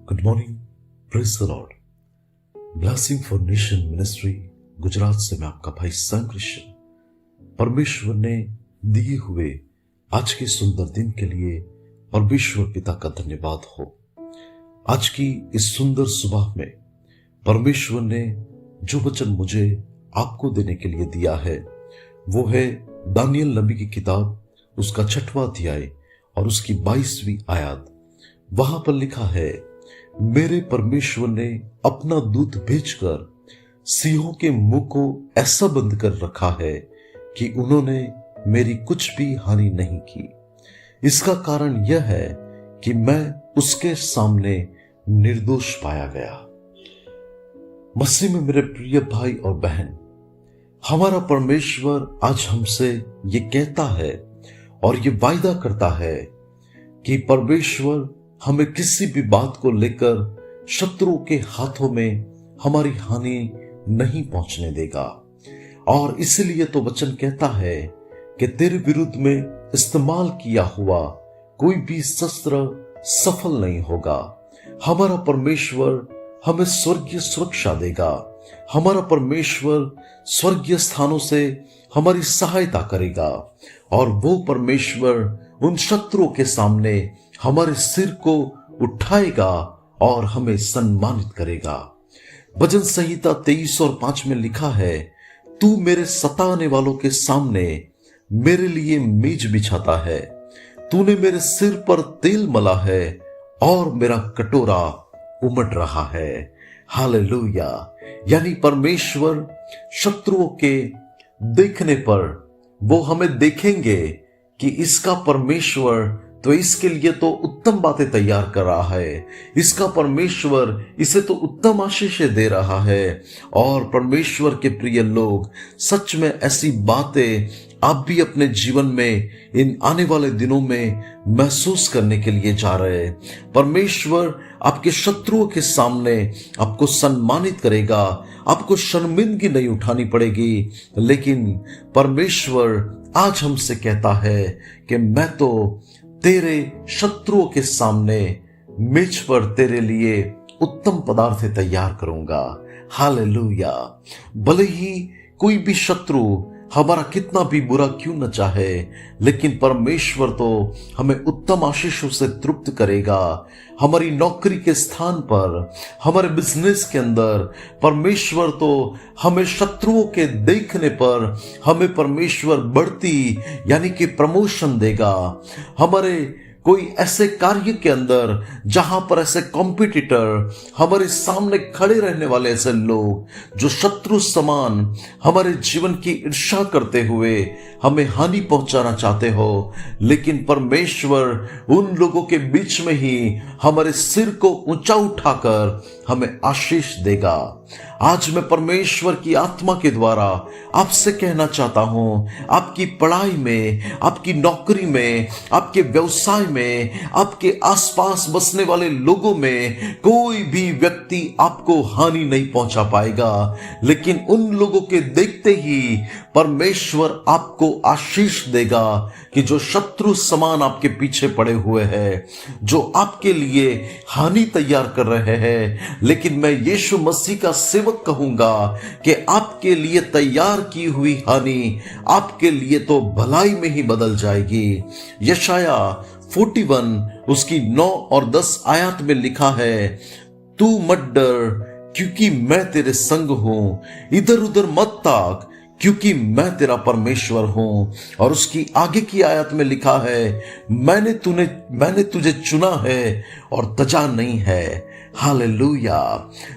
Good morning, praise the Lord. Blessing for nation ministry Gujarat से मैं आपका भाई सैम क्रिश्चियन। परमेश्वर ने दिए हुए आज के सुंदर दिन के लिए परमेश्वर पिता का धन्यवाद हो। आज की इस सुंदर सुबह में परमेश्वर ने जो वचन मुझे आपको देने के लिए दिया है वो है दानियल नबी की किताब, उसका 6वां अध्याय और उसकी 22वीं आयत। वहां पर लिखा है, मेरे परमेश्वर ने अपना दूत भेजकर सिंहों के मुंह को ऐसा बंद कर रखा है कि उन्होंने मेरी कुछ भी हानि नहीं की। इसका कारण यह है कि मैं उसके सामने निर्दोष पाया गया। मसीह में मेरे प्रिय भाई और बहन, हमारा परमेश्वर आज हमसे ये कहता है और ये वायदा करता है कि परमेश्वर हमें किसी भी बात को लेकर शत्रुओं के हाथों में हमारी हानि नहीं पहुंचने देगा। और इसलिए तो वचन कहता है कि तेरे विरुद्ध में इस्तेमाल किया हुआ कोई भी शस्त्र सफल नहीं होगा। हमारा परमेश्वर हमें स्वर्गीय सुरक्षा देगा। हमारा परमेश्वर स्वर्गीय स्थानों से हमारी सहायता करेगा और वो परमेश्वर उन शत्रुओं के सामने हमारे सिर को उठाएगा और हमें सम्मानित करेगा। भजन संहिता 23 और 5 में लिखा है, तू मेरे सताने वालों के सामने मेरे लिए मेज बिछाता है, तूने मेरे सिर पर तेल मला है और मेरा कटोरा उमड़ रहा है। हालेलुया। यानी परमेश्वर शत्रुओं के देखने पर वो हमें देखेंगे कि इसका परमेश्वर तो इसके लिए तो उत्तम बातें तैयार कर रहा है, इसका परमेश्वर इसे तो उत्तम आशीषें दे रहा है। और परमेश्वर के प्रिय लोग, सच में ऐसी बातें आप भी अपने जीवन में इन आने वाले दिनों में महसूस करने के लिए जा रहे हैं। परमेश्वर आपके शत्रुओं के सामने आपको सम्मानित करेगा, आपको शर्मिंदगी नहीं उठानी पड़ेगी। लेकिन परमेश्वर आज हमसे कहता है कि मैं तो तेरे शत्रुओं के सामने मेज पर तेरे लिए उत्तम पदार्थ तैयार करूंगा। हालेलुया। भले ही कोई भी शत्रु हमारा कितना भी बुरा क्यों न चाहे, लेकिन परमेश्वर तो हमें उत्तम आशीषों से तृप्त करेगा। हमारी नौकरी के स्थान पर, हमारे बिजनेस के अंदर परमेश्वर तो हमें शत्रुओं के देखने पर हमें परमेश्वर बढ़ती यानी कि प्रमोशन देगा। हमारे कोई ऐसे कार्य के अंदर जहां पर ऐसे कॉम्पिटिटर, हमारे सामने खड़े रहने वाले ऐसे लोग जो शत्रु समान हमारे जीवन की ईर्ष्या करते हुए हमें हानि पहुंचाना चाहते हो, लेकिन परमेश्वर उन लोगों के बीच में ही हमारे सिर को ऊंचा उठाकर हमें आशीष देगा। आज मैं परमेश्वर की आत्मा के द्वारा आपसे कहना चाहता हूं, आपकी पढ़ाई में, आपकी नौकरी में, आपके व्यवसाय में, आपके आसपास बसने वाले लोगों में कोई भी व्यक्ति आपको हानि नहीं पहुंचा पाएगा, लेकिन उन लोगों के देखते ही परमेश्वर आपको आशीष देगा कि जो शत्रु समान आपके पीछे पड़े हुए हैं, जो आपके लिए हानि तैयार कर रहे हैं, लेकिन मैं यीशु मसीह का सेवक कहूंगा कि आपके लिए तैयार की हुई हानि आपके लिए तो भलाई में ही बदल जाएगी। यशाया 41 उसकी 9 और 10 आयत में लिखा है, तू मत डर क्योंकि मैं तेरे संग हूं, इधर उधर मत ताक क्योंकि मैं तेरा परमेश्वर हूं। और उसकी आगे की आयत में लिखा है, मैंने तुझे चुना है और तजा नहीं है। हालेलुया।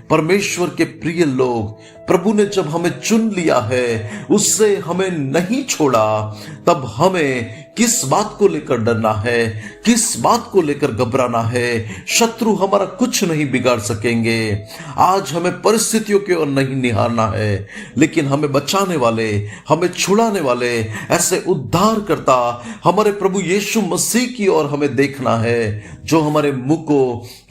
परमेश्वर के प्रिय लोग, प्रभु ने जब हमें चुन लिया है, उससे हमें नहीं छोड़ा, तब हमें किस बात को लेकर डरना है, किस बात को लेकर घबराना है। शत्रु हमारा कुछ नहीं बिगाड़ सकेंगे। आज हमें परिस्थितियों की ओर नहीं निहारना है, लेकिन हमें बचाने वाले, हमें छुड़ाने वाले ऐसे उद्धार करता हमारे प्रभु यीशु मसीह की ओर हमें देखना है, जो हमारे मुंह को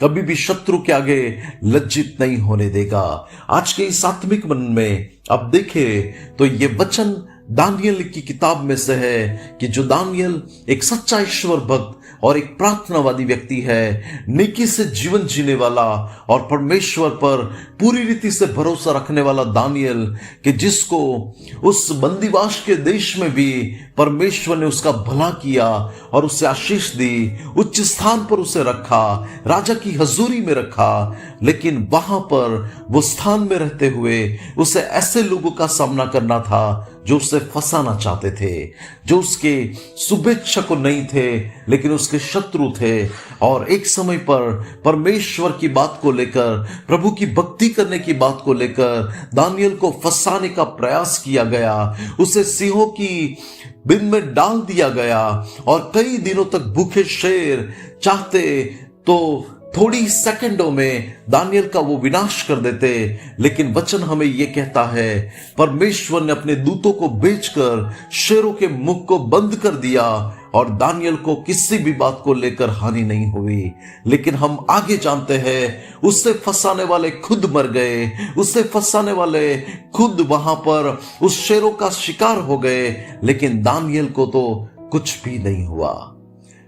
कभी भी शत्रु के आगे लज्जित नहीं होने देगा। आज के इस आत्मिक मन में आप देखें तो ये वचन दानियल की किताब में से है कि जो दानियल एक सच्चा ईश्वर भक्त और एक प्रार्थनावादी व्यक्ति है, नेकी से जीवन जीने वाला और परमेश्वर पर पूरी रीति से भरोसा रखने वाला दानियल, कि जिसको उस बंदीवास के देश में भी परमेश्वर ने उसका भला किया और उसे आशीष दी, उच्च स्थान पर उसे रखा, राजा की हजूरी में रखा। लेकिन वहां पर वो स्थान में रहते हुए उसे ऐसे लोगों का सामना करना था जो उसे फंसाना चाहते थे, जो उसके शुभेच्छक नहीं थे लेकिन उसके शत्रु थे। और एक समय पर परमेश्वर की बात को लेकर, प्रभु की भक्ति करने की बात को लेकर दानियल को फंसाने का प्रयास किया गया। उसे सिंहों की बिन में डाल दिया गया और कई दिनों तक भूखे शेर चाहते तो थोड़ी सेकंडों में दानियल का वो विनाश कर देते। लेकिन वचन हमें ये कहता है, परमेश्वर ने अपने दूतों को भेजकर शेरों के मुख को बंद कर दिया और दानियल को किसी भी बात को लेकर हानि नहीं हुई। लेकिन हम आगे जानते हैं, उससे फंसाने वाले खुद मर गए, उससे फंसाने वाले खुद वहां पर उस शेरों का शिकार हो गए, लेकिन दानियल को तो कुछ भी नहीं हुआ।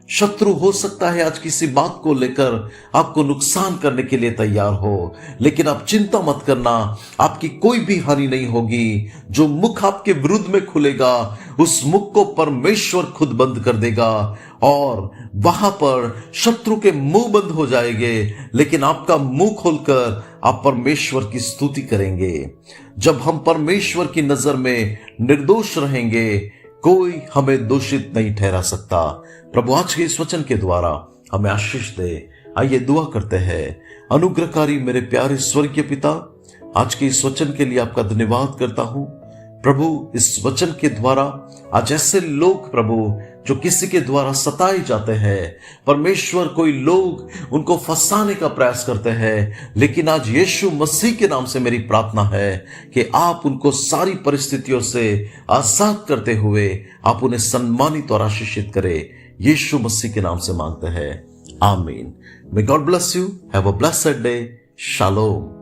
शत्रु हो सकता है आज किसी बात को लेकर आपको नुकसान करने के लिए तैयार हो, लेकिन आप चिंता मत करना, आपकी कोई भी हानि नहीं होगी। जो मुख आपके विरुद्ध में खुलेगा उस मुख को परमेश्वर खुद बंद कर देगा और वहां पर शत्रु के मुंह बंद हो जाएंगे, लेकिन आपका मुंह खोलकर आप परमेश्वर की स्तुति करेंगे। जब हम परमेश्वर की नजर में निर्दोष रहेंगे, कोई हमें दोषित नहीं ठहरा सकता। प्रभु आज के इस वचन के द्वारा हमें आशीष दे। आइए दुआ करते हैं। अनुग्रहकारी मेरे प्यारे स्वर्गीय पिता, आज के इस वचन के लिए आपका धन्यवाद करता हूं। प्रभु, इस वचन के द्वारा आज ऐसे लोग प्रभु जो किसी के द्वारा सताए जाते हैं, परमेश्वर कोई लोग उनको फंसाने का प्रयास करते हैं, लेकिन आज यीशु मसीह के नाम से मेरी प्रार्थना है कि आप उनको सारी परिस्थितियों से आजाद करते हुए आप उन्हें सम्मानित और आशीषित करें। यीशु मसीह के नाम से मांगते हैं, आमीन। May God bless you. Have a blessed day. Shalom.